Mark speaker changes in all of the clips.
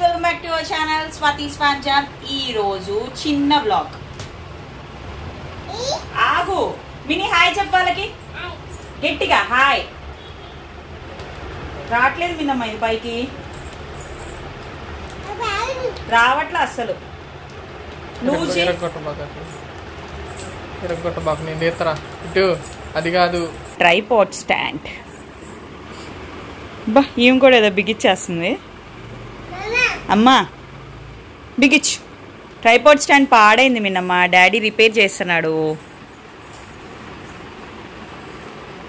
Speaker 1: guys, welcome back to our channel Swati's Fan Jam. Ee roju chinna vlog. Aagu mini hi cheppalaki. Gettiga hi. రాట్లేదు విన్నమ్మ ఇది పైకి రావట్లా అసలు లూజీ
Speaker 2: ఇరగొట్టబాకు నేను తీస్తారా ఇటు అది కాదు
Speaker 1: ట్రైపాడ్ స్టాండ్ బా ఏం కూడా ఏదో బిగిచ్చేస్తుంది అమ్మా బిగిచ్ ట్రైపాడ్ స్టాండ్ పాడైంది మిన్నమ్మ డాడీ రిపేర్ చేస్తున్నాడు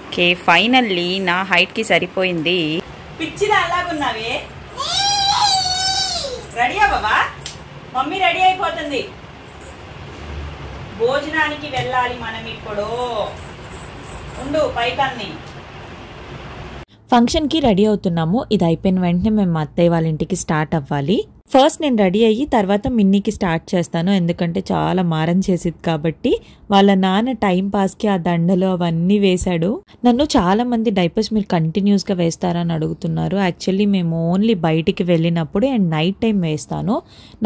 Speaker 1: ఓకే ఫైనల్లీ నా హైట్కి సరిపోయింది పిచ్చిదా అలాగున్నావే రెడీయా బాబా మమ్మీ రెడీ అయిపోతుంది భోజనానికి వెళ్ళాలి మనం ఇప్పుడు ఉండు పైకన్ని
Speaker 3: ఫంక్షన్కి రెడీ అవుతున్నాము ఇది అయిపోయిన వెంటనే మేము అత్తయ్య వాళ్ళ ఇంటికి స్టార్ట్ అవ్వాలి ఫస్ట్ నేను రెడీ అయ్యి తర్వాత మిన్నీకి స్టార్ట్ చేస్తాను ఎందుకంటే చాలా మారం చేసేది కాబట్టి వాళ్ళ నాన్న టైం పాస్కి ఆ దండలు అవన్నీ వేశాడు నన్ను చాలా మంది డైపర్స్ మీరు కంటిన్యూస్గా వేస్తారని అడుగుతున్నారు యాక్చువల్లీ మేము ఓన్లీ బయటికి వెళ్ళినప్పుడు అండ్ నైట్ టైం వేస్తాను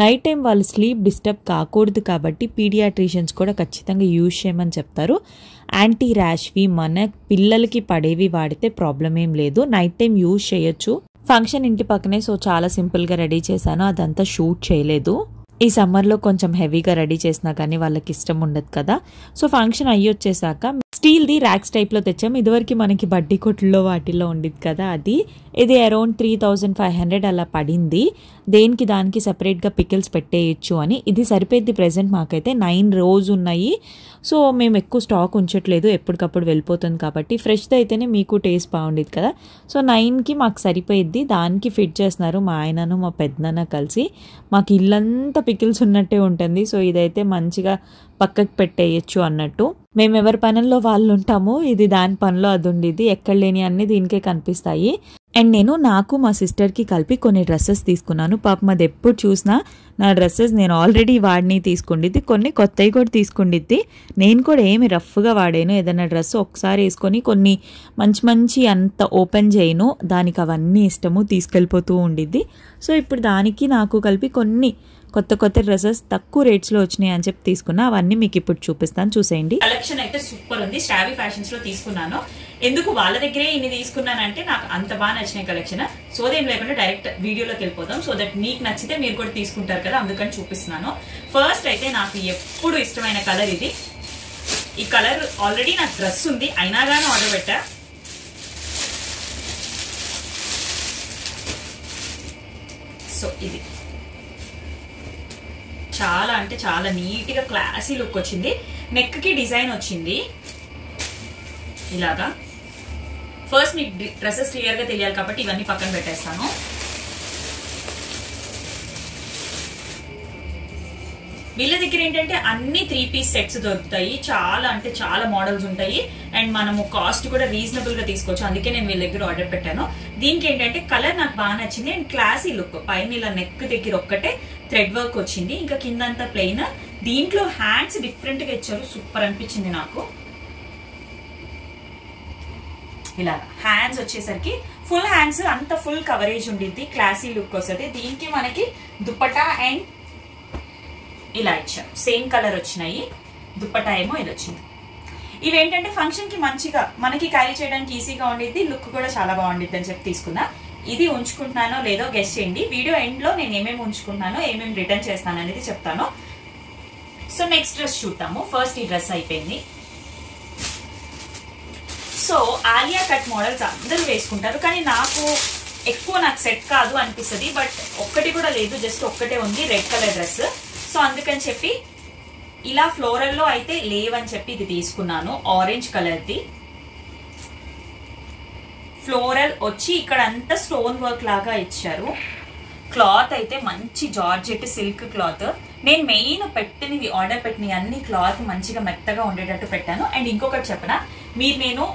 Speaker 3: నైట్ టైం వాళ్ళు స్లీప్ డిస్టర్బ్ కాకూడదు కాబట్టి పీడియాట్రిషియన్స్ కూడా ఖచ్చితంగా యూజ్ చేయమని చెప్తారు యాంటీ ర్యాష్వి మన పిల్లలకి పడేవి వాడితే ప్రాబ్లం ఏం లేదు నైట్ టైం యూజ్ చేయొచ్చు ఫంక్షన్ ఇంటి పక్కనే సో చాలా సింపుల్గా రెడీ చేశాను అదంతా షూట్ చేయలేదు ఈ సమ్మర్లో కొంచెం హెవీగా రెడీ చేసినా కానీ వాళ్ళకి ఇష్టం ఉండదు కదా సో ఫంక్షన్ అయ్యి వచ్చేసాక స్టీల్ది ర్యాక్స్ టైప్లో తెచ్చాము ఇదివరకు మనకి బడ్డీ కొట్టుల్లో వాటిల్లో ఉండేది కదా అది ఇది అరౌండ్ 3500 అలా పడింది దేనికి దానికి సెపరేట్గా పికిల్స్ పెట్టేయచ్చు అని ఇది సరిపోయింది ప్రెజెంట్ మాకైతే 9 రోజు ఉన్నాయి సో మేము ఎక్కువ స్టాక్ ఉంచట్లేదు ఎప్పటికప్పుడు వెళ్ళిపోతుంది కాబట్టి ఫ్రెష్ది అయితేనే మీకు టేస్ట్ బాగుండేది కదా సో 9కి మాకు సరిపోయిద్ది దానికి ఫిట్ చేస్తున్నారు మా ఆయనను మా పెద్దనాన్న కలిసి మాకు ఇల్లంతా పికిల్స్ ఉన్నట్టే ఉంటుంది సో ఇదైతే మంచిగా పక్కకి పెట్టేయచ్చు అన్నట్టు మేము ఎవరి పనుల్లో వాళ్ళు ఉంటాము ఇది దాని పనిలో అది ఉండేది ఎక్కడ లేని అన్ని దీనికే కనిపిస్తాయి అండ్ నేను నాకు మా సిస్టర్కి కలిపి కొన్ని డ్రెస్సెస్ తీసుకున్నాను పాపం అది ఎప్పుడు చూసినా నా డ్రెస్సెస్ నేను ఆల్రెడీ వాడిని తీసుకుండిద్ది కొన్ని కొత్తవి కూడా తీసుకుండిద్ది నేను కూడా ఏమి రఫ్గా వాడాను ఏదైనా డ్రెస్ ఒకసారి వేసుకొని కొన్ని మంచి అంత ఓపెన్ చేయను దానికి అవన్నీ ఇష్టము తీసుకెళ్ళిపోతూ ఉండిద్ది సో ఇప్పుడు దానికి నాకు కలిపి కొన్ని కొత్త డ్రెస్సెస్ తక్కువ రేట్స్లో వచ్చినాయి అని చెప్పి తీసుకున్నా అవన్నీ మీకు ఇప్పుడు చూపిస్తాను చూసేయండి
Speaker 1: కలెక్షన్ అయితే సూపర్ ఉంది స్టావీ ఫ్యాషన్స్ లో తీసుకున్నాను ఎందుకు వాళ్ళ దగ్గరే ఇన్ని తీసుకున్నానంటే నాకు అంత బాగా నచ్చిన కలెక్షన్ సోదేం లేకుండా డైరెక్ట్ వీడియోలోకి వెళ్ళిపోదాం సో దట్ మీకు నచ్చితే మీరు కూడా తీసుకుంటారు కదా అందుకని చూపిస్తున్నాను ఫస్ట్ అయితే నాకు ఎప్పుడు ఇష్టమైన కలర్ ఇది ఈ కలర్ ఆల్రెడీ నాకు డ్రెస్ ఉంది అయినా కానీ ఆర్డర్ పెట్టా సో ఇది చాలా అంటే చాలా నీట్గా క్లాసీ లుక్ వచ్చింది నెక్కి డిజైన్ వచ్చింది ఇలాగా ఫస్ట్ మీకు డ్రెస్సెస్ క్లియర్గా తెలియాలి కాబట్టి ఇవన్నీ పక్కన పెట్టేస్తాను వీళ్ళ దగ్గర ఏంటంటే అన్ని 3 పీస్ సెట్స్ దొరుకుతాయి చాలా అంటే చాలా మోడల్స్ ఉంటాయి అండ్ మనము కాస్ట్ కూడా రీజనబుల్ గా తీసుకోవచ్చు అందుకే నేను వీళ్ళ దగ్గర ఆర్డర్ పెట్టాను దీనికి ఏంటంటే కలర్ నాకు బాగా నచ్చింది అండ్ క్లాసీ లుక్ పైన ఇలా నెక్ దగ్గర ఒక్కటే థ్రెడ్ వర్క్ వచ్చింది ఇంకా కింద అంతా ప్లెయిన్ దీంట్లో హ్యాండ్స్ డిఫరెంట్ గా ఇచ్చారు సూపర్ అనిపించింది నాకు ఇలా హ్యాండ్స్ వచ్చేసరికి ఫుల్ హ్యాండ్స్ అంత ఫుల్ కవరేజ్ ఉండిద్ది క్లాసీ లుక్ వస్తుంది దీనికి మనకి దుపట్టా అండ్ ఇలా ఇచ్చారు సేమ్ కలర్ వచ్చినాయి దుపట్టా ఏమో ఇది వచ్చింది ఇవేంటంటే ఫంక్షన్ కి మంచిగా మనకి క్యారీ చేయడానికి ఈజీగా ఉండేది లుక్ కూడా చాలా బాగుండిద్ది అని చెప్పి తీసుకున్నా ఇది ఉంచుకుంటున్నానో లేదో గెస్ చేయండి వీడియో ఎండ్ లో నేను ఏమేమి ఉంచుకుంటున్నానో ఏమేమి రిటర్న్ చేస్తాను అనేది చెప్తాను సో నెక్స్ట్ డ్రెస్ చూద్దాము ఫస్ట్ ఈ డ్రెస్ అయిపోయింది సో ఆలియా కట్ మోడల్స్ అందరూ వేసుకుంటారు కానీ నాకు సెట్ కాదు అనిపిస్తుంది బట్ ఒక్కటి కూడా లేదు జస్ట్ ఒక్కటే ఉంది రెడ్ కలర్ డ్రెస్ సో అందుకని చెప్పి ఇలా ఫ్లోరల్లో అయితే లేవని చెప్పి ఇది తీసుకున్నాను ఆరెంజ్ కలర్ది ఫ్లోరల్ వచ్చి ఇక్కడ అంతా స్టోన్ వర్క్ లాగా ఇచ్చారు క్లాత్ అయితే మంచి జార్జెట్ సిల్క్ క్లాత్ నేను మెయిన్ పెట్టినవి ఆర్డర్ పెట్టినవి అన్ని క్లాత్ మంచిగా మెత్తగా ఉండేటట్టు పెట్టాను అండ్ ఇంకొకటి చెప్పనా నేను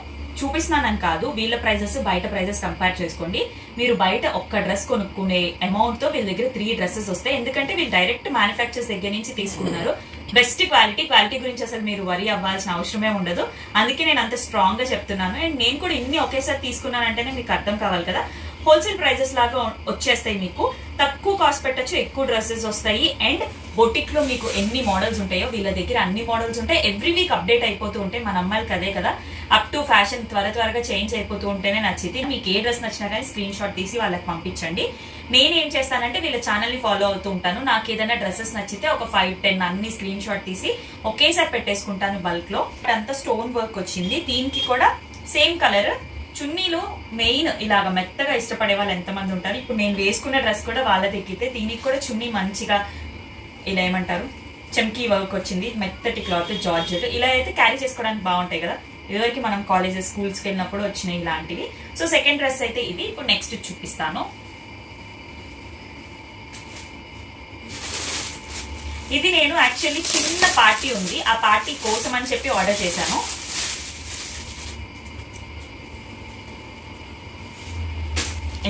Speaker 1: చూపిస్తున్నానని కాదు వీళ్ళ ప్రైజెస్ బయట ప్రైజెస్ కంపేర్ చేసుకోండి మీరు బయట ఒక్క డ్రెస్ కొనుక్కునే అమౌంట్ తో వీళ్ళ దగ్గర 3 డ్రెస్సెస్ వస్తాయి ఎందుకంటే వీళ్ళు డైరెక్ట్ మ్యానుఫ్యాక్చర్స్ దగ్గర నుంచి తీసుకున్నారు బెస్ట్ క్వాలిటీ గురించి అసలు మీరు వరీ అవ్వాల్సిన అవసరమే ఉండదు అందుకే నేను అంత స్ట్రాంగ్ గా చెప్తున్నాను అండ్ నేను కూడా ఇన్ని ఒకేసారి తీసుకున్నానంటేనే మీకు అర్థం కావాలి కదా హోల్సేల్ ప్రైజెస్ లాగా వచ్చేస్తాయి. మీకు తక్కువ కాస్ట్ పెట్టచ్చు, ఎక్కువ డ్రెస్సెస్ వస్తాయి. అండ్ బొటిక్ లో మీకు ఎన్ని మోడల్స్ ఉంటాయో వీళ్ళ దగ్గర అన్ని మోడల్స్ ఉంటాయి. ఎవ్రీ వీక్ అప్డేట్ అయిపోతూ ఉంటాయి. మన అమ్మాయిలకి అదే కదా, అప్ టు ఫ్యాషన్ త్వరగా చేంజ్ అయిపోతూ ఉంటేనే నచ్చింది. మీకు ఏ డ్రెస్ నచ్చినా కానీ స్క్రీన్ షాట్ తీసి వాళ్ళకి పంపించండి. నేను ఏం చేస్తానంటే వీళ్ళ ఛానల్ ని ఫాలో అవుతూ ఉంటాను. నాకు ఏదైనా డ్రెస్సెస్ నచ్చితే ఒక 5-10 అన్ని స్క్రీన్ షాట్ తీసి ఒకేసారి పెట్టేసుకుంటాను బల్క్ లో. అంతా స్టోన్ వర్క్ వచ్చింది. దీనికి కూడా సేమ్ కలర్. చున్నీలు మెయిన్ ఇలాగ మెత్తగా ఇష్టపడే వాళ్ళు ఎంతమంది ఉంటారు. ఇప్పుడు నేను వేసుకున్న డ్రెస్ కూడా వాళ్ళది ఎక్కితే దీనికి కూడా చున్నీ మంచిగా ఇలా ఏమంటారు చమ్కీ వర్క్ వచ్చింది. మెత్తటి క్లాత్ జార్జెట్. ఇలా అయితే క్యారీ చేసుకోవడానికి బాగుంటాయి కదా. ఇదివరకు మనం కాలేజెస్ స్కూల్స్కి వెళ్ళినప్పుడు వచ్చినాయి ఇలాంటివి. సో సెకండ్ డ్రెస్ అయితే ఇది. ఇప్పుడు నెక్స్ట్ చూపిస్తాను. ఇది నేను యాక్చువల్లీ చిన్న పార్టీ ఉంది, ఆ పార్టీ కోసం అని చెప్పి ఆర్డర్ చేశాను.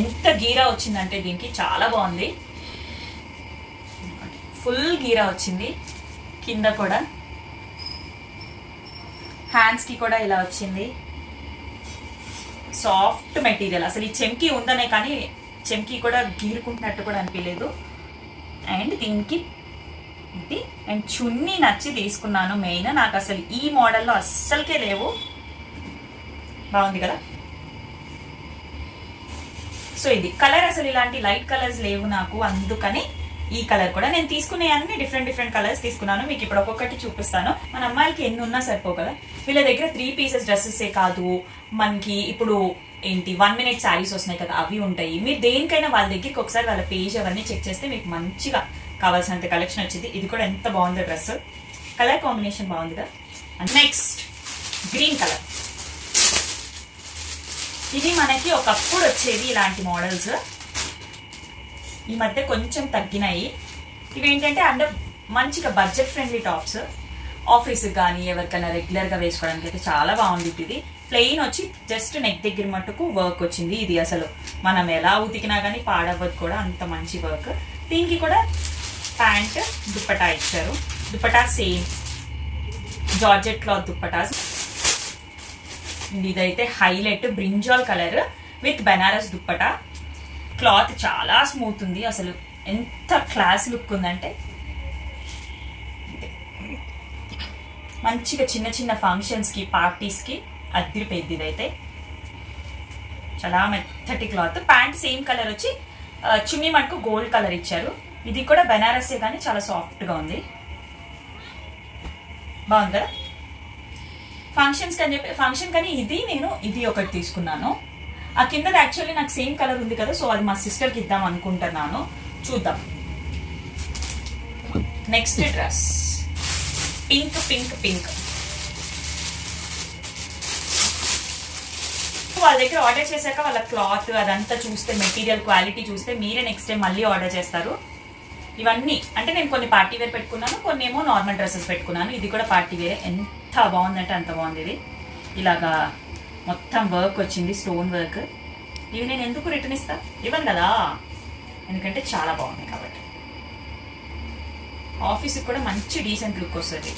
Speaker 1: ఎంత గీరా వచ్చిందంటే దీనికి చాలా బాగుంది. ఫుల్ గీరా వచ్చింది. కింద కూడా హ్యాండ్స్ కి కూడా ఇలా వచ్చింది. Soft material. అసలు ఈ చెమ్కీ ఉందనే కానీ చెమ్కీ కూడా గీరుకుంటున్నట్టు కూడా అనిపించలేదు. అండ్ దీనికి ఇది అండ్ చున్నీ నచ్చి తీసుకున్నాను. మెయిన్ నాకు అసలు ఈ మోడల్లో అస్సలకే లేవు. బాగుంది కదా. సో ఇది కలర్ అసలు ఇలాంటి లైట్ కలర్స్ లేవు నాకు, అందుకని ఈ కలర్ కూడా నేను తీసుకునే అన్ని డిఫరెంట్ కలర్స్ తీసుకున్నాను. మీకు ఇప్పుడు ఒక్కొక్కటి చూపిస్తాను. మన అమ్మాయిలకి ఎన్ని ఉన్నా సరిపో కదా. వీళ్ళ దగ్గర 3 పీసెస్ డ్రెస్సెసే కాదు, మనకి ఇప్పుడు ఏంటి 1 మినిట్ శారీస్ వస్తున్నాయి కదా, అవి ఉంటాయి. మీరు దేనికైనా వాళ్ళ దగ్గరికి ఒకసారి వాళ్ళ పేజ్ అవన్నీ చెక్ చేస్తే మీకు మంచిగా కావాల్సినంత కలెక్షన్ వచ్చింది. ఇది కూడా ఎంత బాగుందో డ్రెస్. కలర్ కాంబినేషన్ బాగుంది కదా. Next green colour. ఇది మనకి ఒకప్పుడు వచ్చేది ఇలాంటి మోడల్స్, ఈ మధ్య కొంచెం తగ్గినాయి. ఇవేంటంటే అండర్ మంచిగా బడ్జెట్ ఫ్రెండ్లీ టాప్స్. ఆఫీస్కి కానీ ఎవరికైనా రెగ్యులర్గా వేసుకోవడానికి అయితే చాలా బాగుంది. ఇది ప్లెయిన్ వచ్చి జస్ట్ నెక్ దగ్గర మట్టుకు వర్క్ వచ్చింది. ఇది అసలు మనం ఎలా ఉతికినా కానీ పాడవ్వదు కూడా, అంత మంచి వర్క్. దీనికి కూడా ప్యాంట్ దుప్పటా ఇచ్చారు. Dupatta same georgette cloth dupattas. ఇదైతే highlight brinjal colour with Banaras dupatta. Cloth చాలా స్మూత్ ఉంది. అసలు ఎంత క్లాస్ లుక్ ఉందంటే మంచిగా చిన్న ఫంక్షన్స్కి పార్టీస్కి అదిరిపోయింది. ఇదైతే చాలా మెత్తటి క్లాత్. ప్యాంట్ సేమ్ కలర్ వచ్చి చున్నీ మటుకు గోల్డ్ కలర్ ఇచ్చారు. ఇది కూడా బెనారసే కానీ చాలా సాఫ్ట్గా ఉంది. బాగుంది కదా. ఫంక్షన్ కానీ నేను ఇది ఒకటి తీసుకున్నాను. ఆ కిందది యాక్చువల్లీ నాకు సేమ్ కలర్ ఉంది కదా, సో అది మా సిస్టర్కి ఇద్దాం అనుకుంటున్నాను. చూద్దాం. Next dress pink. వాళ్ళ దగ్గర ఆర్డర్ చేశాక వాళ్ళ క్లాత్ అదంతా చూస్తే, మెటీరియల్ క్వాలిటీ చూస్తే మీరే నెక్స్ట్ టైం మళ్ళీ ఆర్డర్ చేస్తారు. ఇవన్నీ అంటే నేను కొన్ని పార్టీ వేర్ పెట్టుకున్నాను, కొన్ని ఏమో నార్మల్ డ్రెస్సెస్ పెట్టుకున్నాను. ఇది కూడా పార్టీ వేరే. ఎంత బాగుందంటే అంత బాగుంది. ఇది ఇలాగా మొత్తం వర్క్ వచ్చింది, స్టోన్ వర్క్. ఇవి నేను ఎందుకు రిటర్న్ ఇవ్వను కదా, ఎందుకంటే చాలా బాగుంది కాబట్టి. ఆఫీస్కి కూడా మంచి డీసెంట్ లుక్ వస్తుంది.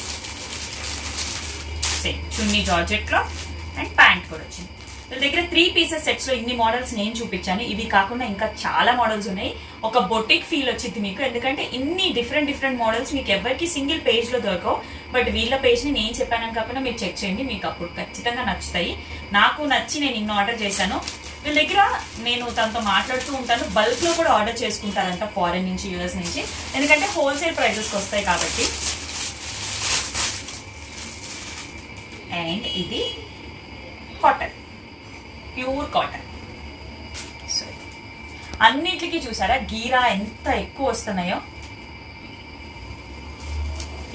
Speaker 1: Same chunni georgette cloth and pant కూడా వచ్చింది. వీళ్ళ దగ్గర 3 పీసెస్ సెట్స్ లో ఇన్ని మోడల్స్ నేను చూపించాను. ఇవి కాకుండా ఇంకా చాలా మోడల్స్ ఉన్నాయి. ఒక బొటిక్ ఫీల్ వచ్చింది మీకు, ఎందుకంటే ఇన్ని డిఫరెంట్ మోడల్స్ మీకు ఎవరికి సింగిల్ పేజ్ లో దొరకవు. బట్ వీళ్ళ పేజ్ ని నేను చెప్పానని కాకుండా మీరు చెక్ చేయండి, మీకు అప్పుడు ఖచ్చితంగా నచ్చుతాయి. నాకు నచ్చి నేను ఇన్ని ఆర్డర్ చేశాను. వీళ్ళ దగ్గర నేను తనతో మాట్లాడుతూ ఉంటాను, బల్క్ లో కూడా ఆర్డర్ చేసుకుంటారంట ఫారెన్ నుంచి, యూఎస్ నుంచి, ఎందుకంటే హోల్సేల్ ప్రైజెస్కి వస్తాయి కాబట్టి. అండ్ ఇది కాటన్, ప్యూర్ కాటన్. సో అన్నిటికీ చూసారా గీరా ఎంత ఎక్కువ వస్తున్నాయో.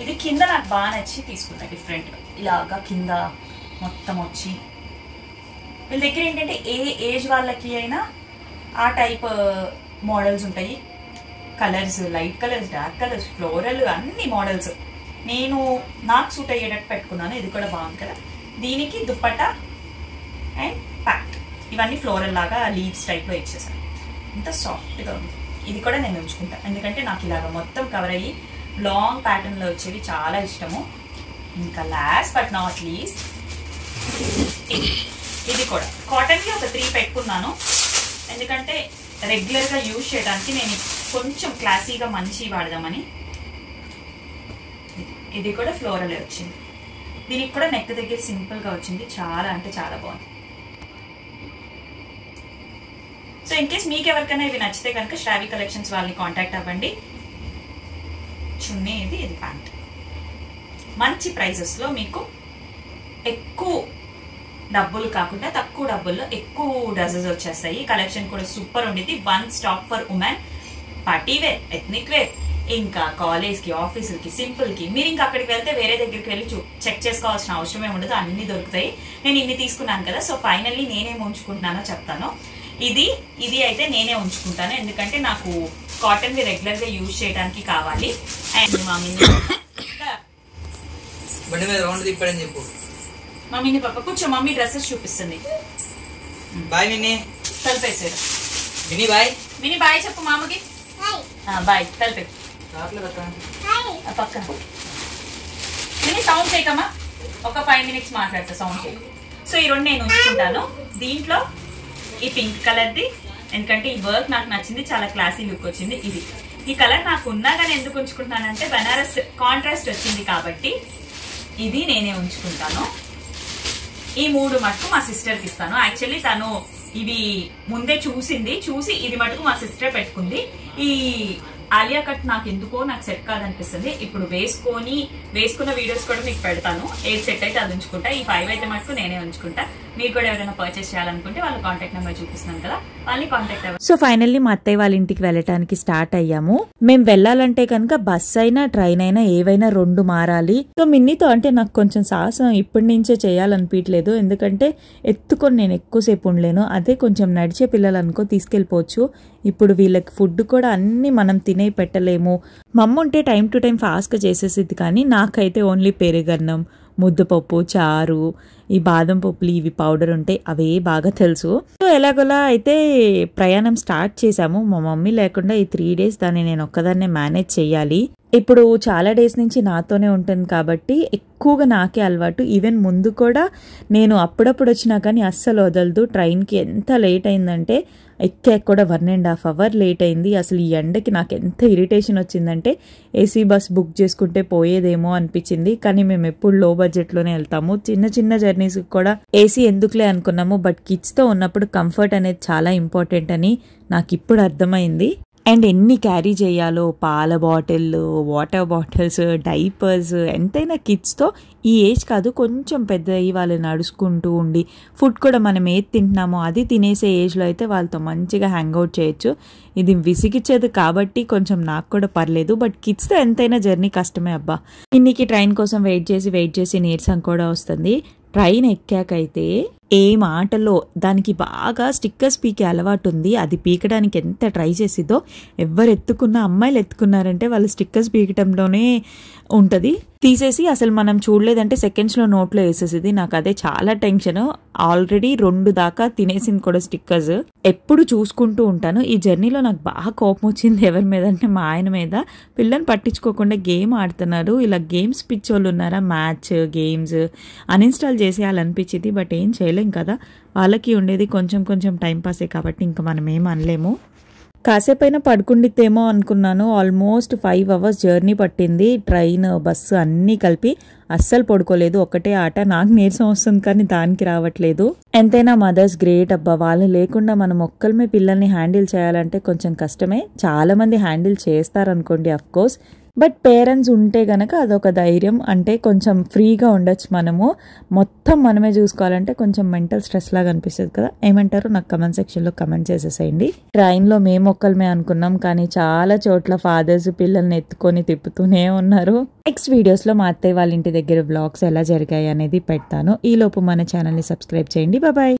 Speaker 1: ఇది కింద నాకు బాగా నచ్చి తీసుకున్నా, డిఫరెంట్ ఇలాగా కింద మొత్తం వచ్చి. వీళ్ళ దగ్గర ఏంటంటే ఏ ఏజ్ వాళ్ళకి అయినా ఆ టైప్ మోడల్స్ ఉంటాయి. Colours, light colours, dark colours, floral, అన్ని మోడల్స్. నాకు సూట్ అయ్యేటట్టు పెట్టుకున్నాను. ఇది కూడా బాగుంది కదా. దీనికి దుప్పట్టా అండ్ ప్యాంట్ ఇవన్నీ ఫ్లోరల్ లాగా లీవ్స్ టైప్లో ఇచ్చేసాను. ఎంత సాఫ్ట్గా ఉంది. ఇది కూడా నేను ఉంచుకుంటాను, ఎందుకంటే నాకు ఇలాగ మొత్తం కవర్ అయ్యి లాంగ్ ప్యాటర్న్లో వచ్చేవి చాలా ఇష్టము. ఇంకా లాస్ట్ బట్ నాట్ లీస్ట్ ఇది కూడా కాటన్కి ఒక 3 పెట్టుకున్నాను. ఎందుకంటే రెగ్యులర్గా యూజ్ చేయడానికి నేను కొంచెం క్లాసీగా మంచి వాడదామని. ఇది కూడా ఫ్లోరల్ వచ్చింది. దీనికి కూడా నెక్ దగ్గర సింపుల్గా వచ్చింది. చాలా అంటే చాలా బాగుంది. సో ఇన్ కేస్ మీకు ఎవరికైనా ఇవి నచ్చితే కనుక శ్రావి కలెక్షన్స్ వాళ్ళని కాంటాక్ట్ అవ్వండి. చున్నీ ఇది ప్యాంట్. మంచి ప్రైజెస్లో మీకు ఎక్కువ డబ్బులు కాకుండా తక్కువ డబ్బుల్లో ఎక్కువ డ్రెస్సెస్ వచ్చేస్తాయి. కలెక్షన్ కూడా సూపర్ ఉండేది. One stop for women, party wear, ethnic wear, ఇంకా కాలేజ్కి, ఆఫీసులకి, సింపుల్కి. మీరు ఇంకా అక్కడికి వెళ్తే వేరే దగ్గరికి వెళ్ళి చెక్ చేసుకోవాల్సిన అవసరమే ఉండదు. అన్ని దొరుకుతాయి. నేను ఇన్ని తీసుకున్నాను కదా. సో ఫైనల్లీ నేనేం ఉంచుకుంటున్నానో చెప్తాను. ఇది అయితే నేనే ఉంచుకుంటాను. ఎందుకంటే నాకు కాటన్వి రెగ్యులర్గా యూజ్ చేయడానికి కావాలి. అండ్ మమ్మీని పాప కూర్చో. మమ్మీ డ్రెస్సెస్ చూపిస్తుంది.
Speaker 4: బాయ్ మినీ.
Speaker 1: తలిపేసాడు.
Speaker 4: మినీ బాయ్.
Speaker 1: మినీ బాయ్ చెప్పు మామకి. బాయ్ తలిపే పక్కన. మినీ సౌండ్ చేయకమ్మా. ఒక 5 minutes మాట్లాడతా. సౌండ్ చేయ. సో ఈ రెండు నేను ఉంచుకుంటాను. దీంట్లో ఈ పింక్ కలర్ది, ఎందుకంటే ఈ వర్క్ నాకు నచ్చింది. చాలా క్లాసీ లుక్ వచ్చింది. ఈ కలర్ నాకు ఉన్నా కానీ ఎందుకు ఉంచుకుంటున్నానంటే బనారస్ కాంట్రాస్ట్ వచ్చింది కాబట్టి ఇది నేనే ఉంచుకుంటాను. ఈ 3 మటుకు మా సిస్టర్కి ఇస్తాను. యాక్చువల్లీ తను ఇవి ముందే చూసి ఇది మటుకు మా సిస్టర్ పెట్టుకుంది. ఈ ఆలియా కట్ నాకు సెట్ కాదనిపిస్తుంది. ఇప్పుడు వేసుకున్న వీడియోస్ కూడా మీకు పెడతాను. ఏది సెట్ అయితే అది ఉంచుకుంటా. ఈ 5 అయితే మటుకు నేనే ఉంచుకుంటా. మీరు కూడా ఎవరైనా పర్చేస్ చేయాలనుకుంటే వాళ్ళ కాంటాక్ట్ నెంబర్ చూపిస్తున్నాను కదా, వాళ్ళని కాంటాక్ట్ అవ్వండి.
Speaker 3: సో ఫైనల్లీ మా అత్తయ్య వాళ్ళ ఇంటికి వెళ్ళటానికి స్టార్ట్ అయ్యాము. మేము వెళ్ళాలంటే కనుక బస్ అయినా ట్రైన్ అయినా ఏవైనా 2 మారాలి. సో మిన్నీతో అంటే నాకు కొంచెం సాహసం ఇప్పటి నుంచే చేయాలనిపించలేదు. ఎందుకంటే ఎత్తుకొని నేను ఎక్కువసేపు ఉండలేను. అదే కొంచెం నడిచే పిల్లలు అనుకో తీసుకెళ్ళిపోవచ్చు. ఇప్పుడు వీళ్ళకి ఫుడ్ కూడా అన్ని మనం తినే పెట్టలేము. మా అమ్మ ఉంటే టైం టు టైం ఫాస్ట్గా చేసేసిద్ది. కానీ నాకైతే ఓన్లీ పెరుగన్నం, ముద్దపప్పు, చారు, ఈ బాదం పప్పులు ఇవి పౌడర్ ఉంటాయి అవే బాగా తెలుసు. సో ఎలాగోలా అయితే ప్రయాణం స్టార్ట్ చేశాము. మా మమ్మీ లేకుండా ఈ 3 days దాన్ని నేను ఒక్కదాన్నే మేనేజ్ చేయాలి. ఇప్పుడు చాలా డేస్ నుంచి నాతోనే ఉంటుంది కాబట్టి ఎక్కువగా నాకే అలవాటు. ఈవెన్ ముందు కూడా నేను అప్పుడప్పుడు వచ్చినా కానీ అస్సలు వదలదు. ట్రైన్కి ఎంత లేట్ అయిందంటే కూడా 1.5 hours లేట్ అయింది. అసలు ఈ ఎండకి నాకు ఎంత ఇరిటేషన్ వచ్చిందంటే ఏసీ బస్ బుక్ చేసుకుంటే పోయేదేమో అనిపించింది. కానీ మేము ఎప్పుడు లో బడ్జెట్లోనే వెళ్తాము. చిన్న జర్నీస్కి కూడా ఏసీ ఎందుకులే అనుకున్నాము. బట్ కిడ్స్తో ఉన్నప్పుడు కంఫర్ట్ అనేది చాలా ఇంపార్టెంట్ అని నాకు ఇప్పుడు అర్థమైంది. అండ్ ఎన్ని క్యారీ చేయాలో, పాల బాటిల్, వాటర్ బాటిల్స్, డైపర్స్, ఎంతైనా కిడ్స్తో ఈ ఏజ్ కాదు కొంచెం పెద్ద అయ్యి వాళ్ళు నడుచుకుంటూ ఉండి ఫుడ్ కూడా మనం ఏది తింటున్నామో అది తినేసే ఏజ్లో అయితే వాళ్ళతో మంచిగా హ్యాంగ్అవుట్ చేయొచ్చు. ఇది విసిగిచ్చేది కాబట్టి కొంచెం నాకు కూడా పర్లేదు. బట్ కిడ్స్తో ఎంతైనా జర్నీ కష్టమే అబ్బా. ఇన్నికి ట్రైన్ కోసం వెయిట్ చేసి నీరసం కూడా వస్తుంది. ట్రైన్ ఎక్కాకైతే ఏ మాటలో దానికి బాగా స్టిక్కర్స్ పీకే అలవాటు ఉంది. అది పీకడానికి ఎంత ట్రై చేసిద్దో. ఎవరు ఎత్తుకున్నా, అమ్మాయిలు ఎత్తుకున్నారంటే వాళ్ళు స్టిక్కర్స్ పీకటంలోనే ఉంటుంది. తీసేసి అసలు మనం చూడలేదంటే సెకండ్స్లో నోట్లో వేసేసింది. నాకు అదే చాలా టెన్షన్. ఆల్రెడీ 2 దాకా తినేసింది కూడా స్టిక్కర్స్. ఎప్పుడు చూసుకుంటూ ఉంటాను. ఈ జర్నీలో నాకు బాగా కోపం వచ్చింది ఎవరి మీద అంటే మా ఆయన మీద. పిల్లని పట్టించుకోకుండా గేమ్ ఆడుతున్నారు. ఇలా గేమ్స్ పిచ్చోళ్ళు ఉన్నారా, మ్యాచ్ గేమ్స్ అన్ఇన్స్టాల్ చేసేయాలనిపించింది. బట్ ఏం చేయలేం కదా, వాళ్ళకి ఉండేది కొంచెం టైంపాసే కాబట్టి ఇంకా మనం ఏం అనలేము. కాసేపైనా పడుకుండితేమో అనుకున్నాను. ఆల్మోస్ట్ 5 hours జర్నీ పట్టింది. ట్రైన్, బస్సు అన్నీ కలిపి అస్సలు పడుకోలేదు. ఒకటే ఆట. నాకు నీరసం వస్తుంది కానీ దానికి రావట్లేదు. ఎంతైనా మదర్స్ గ్రేట్ అబ్బా. వాళ్ళు లేకుండా మనం ఒక్కరిమే పిల్లల్ని హ్యాండిల్ చేయాలంటే కొంచెం కష్టమే. చాలా మంది హ్యాండిల్ చేస్తారనుకోండి అఫ్ కోర్స్. బట్ పేరెంట్స్ ఉంటే గనక అదొక ధైర్యం. అంటే కొంచెం ఫ్రీగా ఉండొచ్చు మనము. మొత్తం మనమే చూసుకోవాలంటే కొంచెం మెంటల్ స్ట్రెస్ లాగా అనిపిస్తుంది కదా. ఏమంటారు నాకు కమెంట్ సెక్షన్లో కమెంట్ చేసేసేయండి. ట్రైన్లో మేము ఒక్కలమే అనుకున్నాం కానీ చాలా చోట్ల ఫాదర్స్ పిల్లల్ని ఎత్తుకొని తిప్పుతూనే ఉన్నారు. నెక్స్ట్ వీడియోస్లో మా అత్తయ్య వాళ్ళ ఇంటి దగ్గర వ్లాగ్స్ ఎలా జరిగాయి అనేది పెడతాను. ఈలోపు మన ఛానల్ని సబ్స్క్రైబ్ చేయండి. బాయ్.